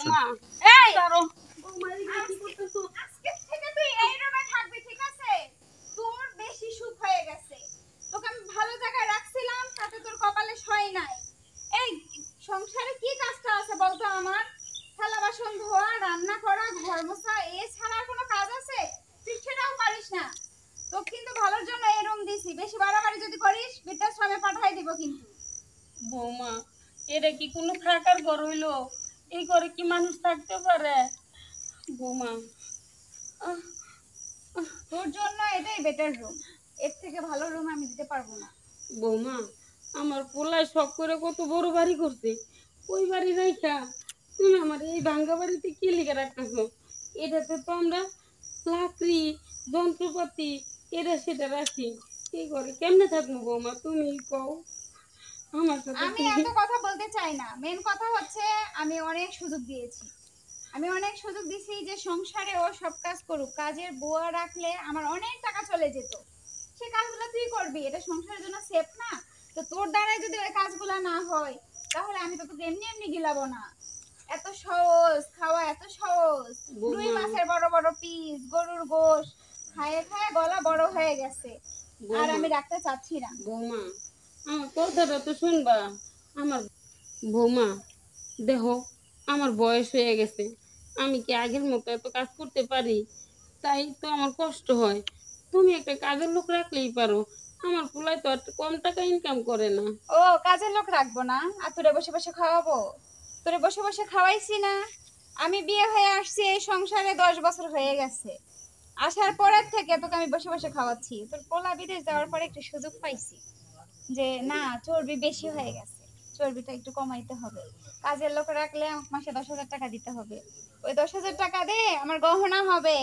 আসেন। এই ছাড়ো বৌমা, এদিকে কি করতেছো? আজকে থেকে তুই এই রুমে থাকবি, ঠিক আছে? তোর বেশি সুখ হয়ে গেছে। তোকে আমি ভালো জায়গায় রাখছিলাম, তাতে তোর কপালে সয় নাই। এই সংসারে কি কাজটা আছে বলতো আমার? থালা বাসন ধোয়া, রান্না করা, ঘর মোছা, এছাড়া আর কোনো কাজ আছে? তুই সেটাও পারিস না। তোকে কিন্তু ভালোর জন্য এই রুম দিছি। বেশি বাড়াবাড়ি যদি করিস বৃদ্ধাশ্রমে পাঠাই দিব কিন্তু। বৌমা, এটা কি কোনো থাকার ঘর হইলো? এই ঘরে কি মানুষ থাকতে পারে? বৌমা, আহ, তোর জন্য এটাই বেটার রুম। এর থেকে ভালো রুম আমি দিতে পারবো না। বৌমা, আমার পোলায় শখ করে কত বড় বাড়ি করছে, ওই বাড়ি রাইখা তুমি আমার এই ভাঙ্গা বাড়িতে কি লিখে রাখতেছো? এটাতে তো আমরা লাকড়ি, যন্ত্রপাতি, এটা সেটা রাখি। এই ঘরে কেমনে থাকবো বৌমা, তুমি কও। আমার সাথে আমি তুমি এত কথা বলতে চাই না। মেন কথা হচ্ছে আমি অনেক সুযোগ দিয়েছি। আমি অনেক সুযোগ দিছি যে সংসারে ও সব কাজ করুক। কাজের বুয়া রাখলে আমার অনেক টাকা চলে যেত। সে কাজগুলো তুই করবি, এটা সংসারের জন্য সেফ না? তো তোর দ্বারাই যদি ওই কাজগুলো না হয়, তাহলে আমি তো তোকে এমনি এমনি গিলাবো না। এত সহজ খাওয়া, এত সহজ। রুই বৌমা, মাছের বড় বড় পিস, গরুর গোশ খায়ে খায়ে গলা বড় হয়ে গেছে। আর বৌমা, আমি রাখতে চাচ্ছি না। বৌমা, আমার কথাটা তো শুনবা। আমার বৌমা, দেখো, আমার বয়স হয়ে গেছে, আমি কি আগের মতো এত কাজ করতে পারি? তাই তো আমার কষ্ট হয়। তুমি একটা কাজের লোক রাখলেই পারো। আমার পোলায় তো আর কম টাকা ইনকাম করে না। ও, কাজের লোক রাখবো না আর তোরে বসে বসে খাওয়াবো? তোরে বসে বসে খাওয়াইছি না? আমি বিয়ে হয়ে আসছি এই সংসারে 10 বছর হয়ে গেছে। আসার পরের থেকে তোকে আমি বসে বসে খাওয়াচ্ছি। তোর পোলা বিদেশ যাওয়ার পরে একটু সুযোগ পাইছি যে না, চর্বি বেশি হয়ে গেছে, চর্বিটা একটু কমাইতে হবে। কাজের লোক রাখলে আমাকে মাসে 10,000 টাকা দিতে হবে। ওই 10,000 টাকা দে আমার গহনা হবে।